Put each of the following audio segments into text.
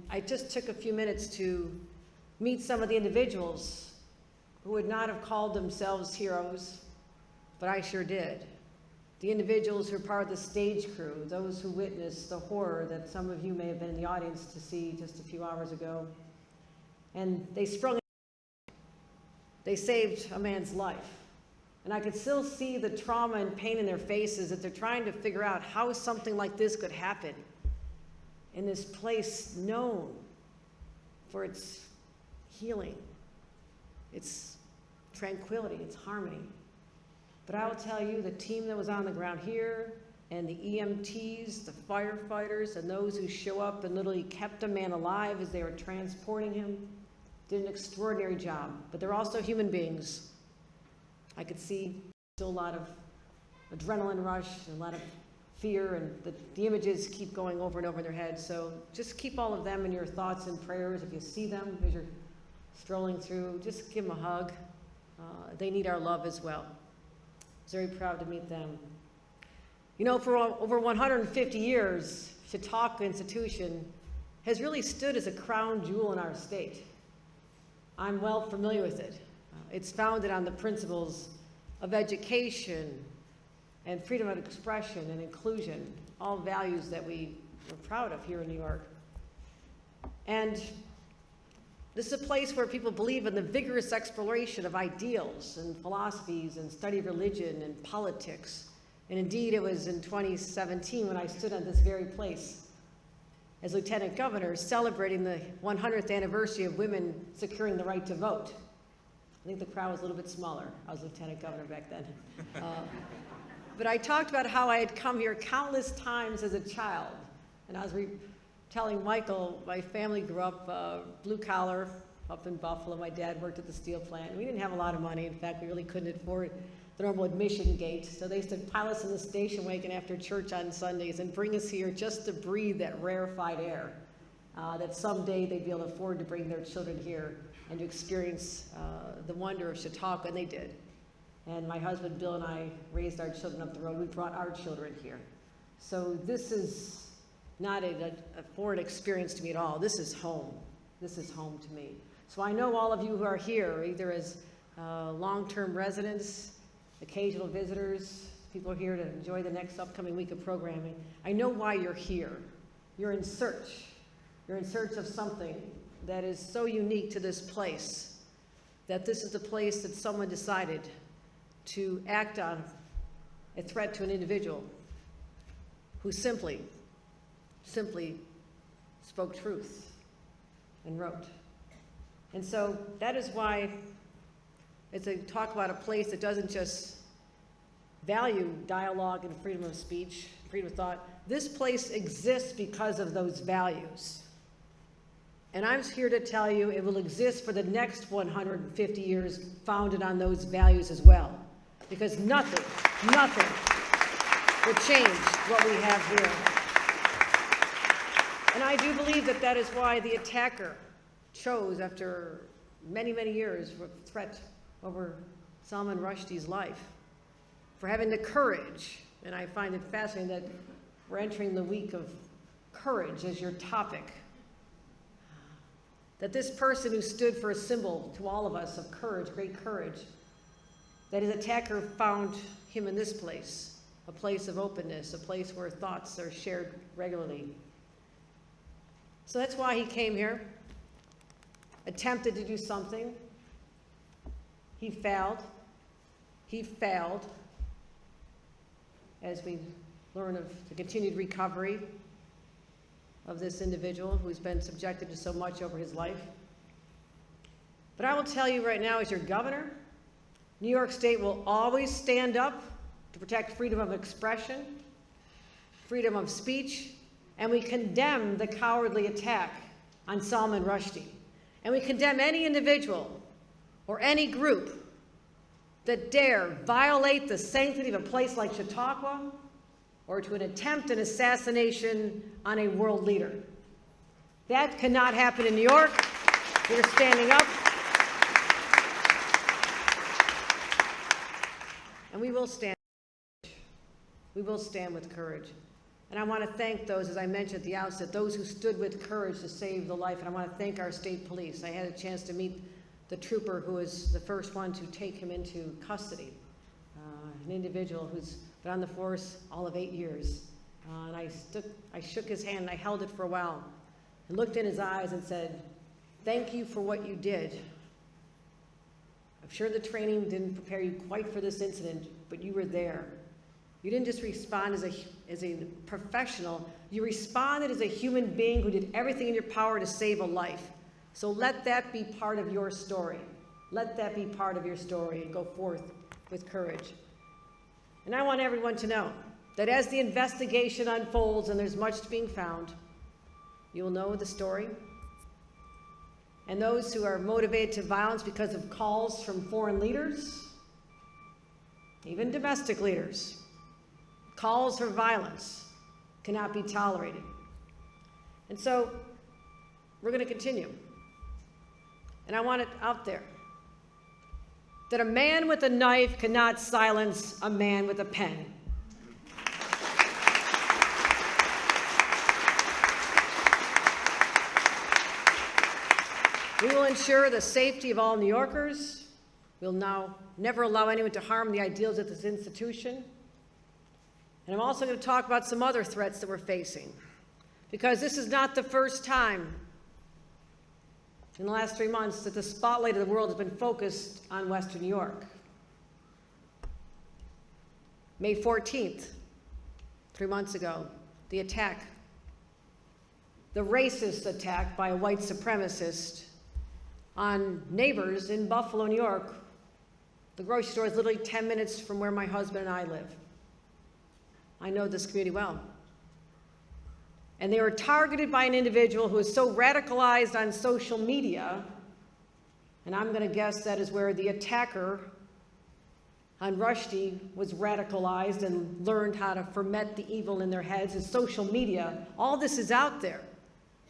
I just took a few minutes to meet some of the individuals who would not have called themselves heroes, but I sure did. The individuals who are part of the stage crew, those who witnessed the horror that some of you may have been in the audience to see just a few hours ago. And they saved a man's life. And I could still see the trauma and pain in their faces that they're trying to figure out how something like this could happen in this place known for its healing, its tranquility, its harmony. But I will tell you, the team that was on the ground here, and the EMTs, the firefighters, and those who show up and literally kept a man alive as they were transporting him, did an extraordinary job. But they're also human beings. I could see still a lot of adrenaline rush, and a lot of fear, and the images keep going over and over in their heads. So just keep all of them in your thoughts and prayers. If you see them as you're strolling through, just give them a hug. They need our love as well. I was very proud to meet them. You know, for over 150 years, Chautauqua Institution has really stood as a crown jewel in our state. I'm well familiar with it. It's founded on the principles of education and freedom of expression and inclusion, all values that we are proud of here in New York. And this is a place where people believe in the vigorous exploration of ideals and philosophies and study of religion and politics. And indeed, it was in 2017 when I stood on this very place as Lieutenant Governor celebrating the 100th anniversary of women securing the right to vote. I think the crowd was a little bit smaller. I was Lieutenant Governor back then. But I talked about how I had come here countless times as a child. And I was telling Michael, my family grew up blue collar up in Buffalo. My dad worked at the steel plant. We didn't have a lot of money. In fact, we really couldn't afford the normal admission gate. So they used to pile us in the station wagon after church on Sundays and bring us here just to breathe that rarefied air that someday they'd be able to afford to bring their children here and to experience the wonder of Chautauqua, and they did. And my husband, Bill, and I raised our children up the road. We brought our children here. So this is not a foreign experience to me at all. This is home. This is home to me. So I know all of you who are here, either as long-term residents, occasional visitors, people are here to enjoy the next upcoming week of programming. I know why you're here. You're in search. You're in search of something that is so unique to this place, that this is the place that someone decided to act on a threat to an individual who simply spoke truth and wrote. And so that is why it's a talk about a place that doesn't just value dialogue and freedom of speech, freedom of thought. This place exists because of those values. And I'm here to tell you it will exist for the next 150 years founded on those values as well. Because nothing will change what we have here. And I do believe that that is why the attacker chose, after many, many years of threat over Salman Rushdie's life, for having the courage, and I find it fascinating that we're entering the week of courage as your topic, that this person who stood for a symbol to all of us of courage, great courage, that his attacker found him in this place, a place of openness, a place where thoughts are shared regularly. So that's why he came here, attempted to do something. He failed. He failed, as we learn of the continued recovery of this individual who's been subjected to so much over his life. But I will tell you right now, as your governor, New York State will always stand up to protect freedom of expression, freedom of speech, and we condemn the cowardly attack on Salman Rushdie. And we condemn any individual or any group that dare violate the sanctity of a place like Chautauqua or to attempt an assassination on a world leader. That cannot happen in New York. We're standing up. And we will stand. We will stand with courage. And I want to thank those, as I mentioned at the outset, those who stood with courage to save the life. And I want to thank our state police. I had a chance to meet the trooper who was the first one to take him into custody, an individual who's been on the force all of 8 years. And I shook his hand and I held it for a while and looked in his eyes and said, "Thank you for what you did. I'm sure the training didn't prepare you quite for this incident, but you were there. You didn't just respond as a professional, you responded as a human being who did everything in your power to save a life. So let that be part of your story. Let that be part of your story and go forth with courage." And I want everyone to know that as the investigation unfolds and there's much being found, you will know the story. And those who are motivated to violence because of calls from foreign leaders, even domestic leaders, calls for violence cannot be tolerated. And so we're going to continue. And I want it out there that a man with a knife cannot silence a man with a pen. We will ensure the safety of all New Yorkers. We'll now never allow anyone to harm the ideals of this institution. And I'm also going to talk about some other threats that we're facing, because this is not the first time in the last 3 months that the spotlight of the world has been focused on Western New York. May 14th, 3 months ago, the attack, the racist attack by a white supremacist on neighbors in Buffalo, New York. The grocery store is literally 10 minutes from where my husband and I live. I know this community well. And they were targeted by an individual who is so radicalized on social media, and I'm going to guess that is where the attacker on Rushdie was radicalized and learned how to ferment the evil in their heads, is social media. All this is out there.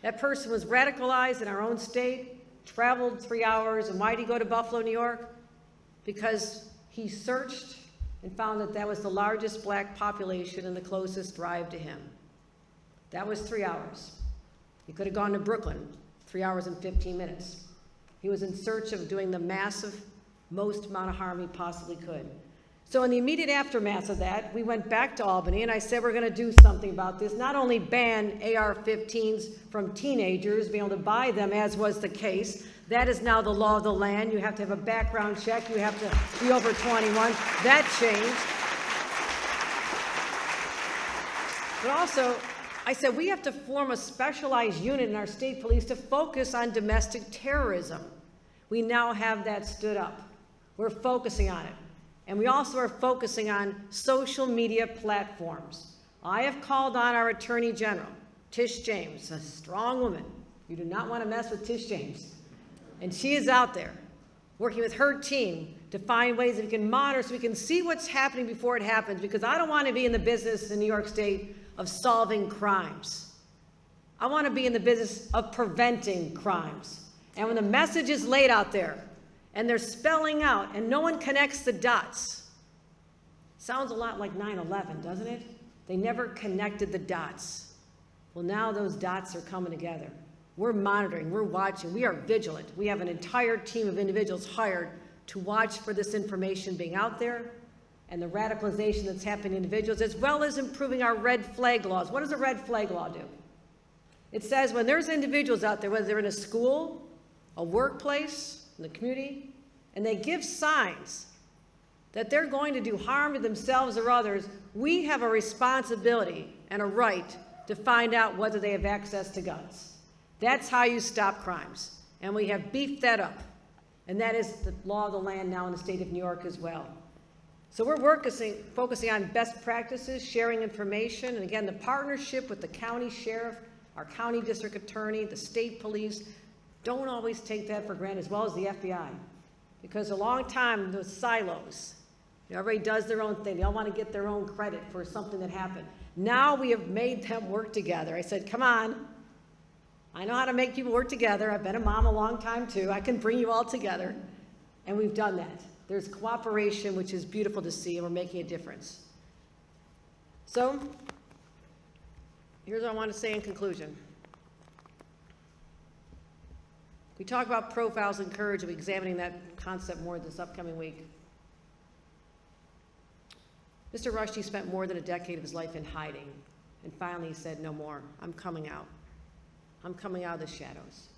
That person was radicalized in our own state, traveled 3 hours, and why did he go to Buffalo, New York? Because he searched and found that that was the largest black population and the closest drive to him. That was 3 hours. He could have gone to Brooklyn, 3 hours and 15 minutes. He was in search of doing the massive, most amount of harm he possibly could. So in the immediate aftermath of that, we went back to Albany, and I said we're going to do something about this. Not only ban AR-15s from teenagers, being able to buy them, as was the case. That is now the law of the land. You have to have a background check. You have to be over 21. That changed. But also, I said we have to form a specialized unit in our state police to focus on domestic terrorism. We now have that stood up. We're focusing on it. And we also are focusing on social media platforms. I have called on our Attorney General, Tish James, a strong woman. You do not want to mess with Tish James. And she is out there working with her team to find ways that we can monitor so we can see what's happening before it happens, because I don't want to be in the business in New York State of solving crimes. I want to be in the business of preventing crimes. And when the message is laid out there and they're spelling out and no one connects the dots, sounds a lot like 9/11, doesn't it? They never connected the dots. Well, now those dots are coming together. We're monitoring, we're watching, we are vigilant. We have an entire team of individuals hired to watch for this information being out there and the radicalization that's happening to individuals, as well as improving our red flag laws. What does a red flag law do? It says when there's individuals out there, whether they're in a school, a workplace, in the community, and they give signs that they're going to do harm to themselves or others, we have a responsibility and a right to find out whether they have access to guns. That's how you stop crimes. And we have beefed that up. And that is the law of the land now in the state of New York as well. So we're focusing on best practices, sharing information, and again, the partnership with the county sheriff, our county district attorney, the state police. Don't always take that for granted, as well as the FBI. Because a long time, those silos, everybody does their own thing. They all want to get their own credit for something that happened. Now we have made them work together. I said, come on. I know how to make people work together. I've been a mom a long time too. I can bring you all together. And we've done that. There's cooperation, which is beautiful to see, and we're making a difference. So here's what I want to say in conclusion. We talk about profiles and courage. We'll be examining that concept more this upcoming week. Mr. Rushdie spent more than a decade of his life in hiding, and finally he said, no more. I'm coming out. I'm coming out of the shadows.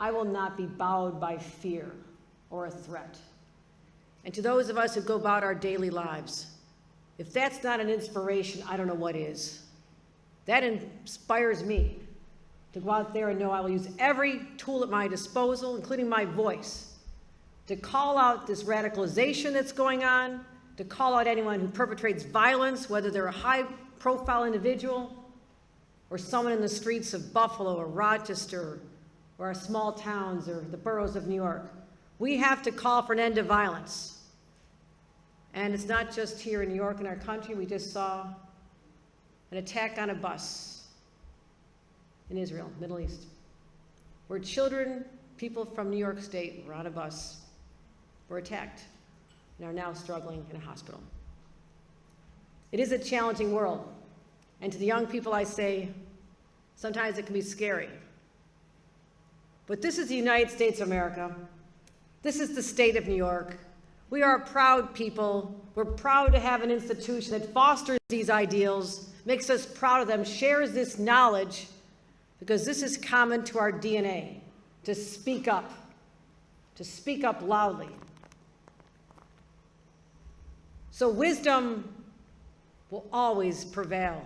I will not be bowed by fear or a threat. And to those of us who go about our daily lives, if that's not an inspiration, I don't know what is. That inspires me to go out there and know I will use every tool at my disposal, including my voice, to call out this radicalization that's going on, to call out anyone who perpetrates violence, whether they're a high-profile individual or someone in the streets of Buffalo or Rochester or our small towns or the boroughs of New York. We have to call for an end to violence. And it's not just here in New York in our country. We just saw an attack on a bus in Israel, Middle East, where children, people from New York State were on a bus, were attacked, and are now struggling in a hospital. It is a challenging world. And to the young people I say, sometimes it can be scary. But this is the United States of America. This is the state of New York. We are a proud people. We're proud to have an institution that fosters these ideals, makes us proud of them, shares this knowledge, because this is common to our DNA, to speak up loudly. So wisdom will always prevail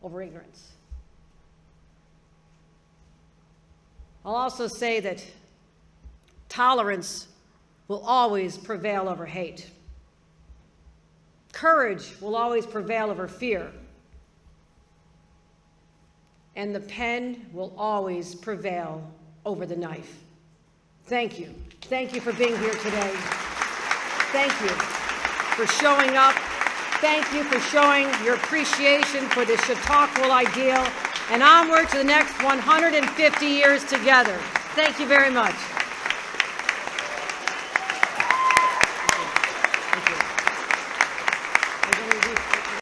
over ignorance. I'll also say that tolerance will always prevail over hate. Courage will always prevail over fear. And the pen will always prevail over the knife. Thank you. Thank you for being here today. Thank you for showing up. Thank you for showing your appreciation for the Chautauqua ideal, and onward to the next 150 years together. Thank you very much.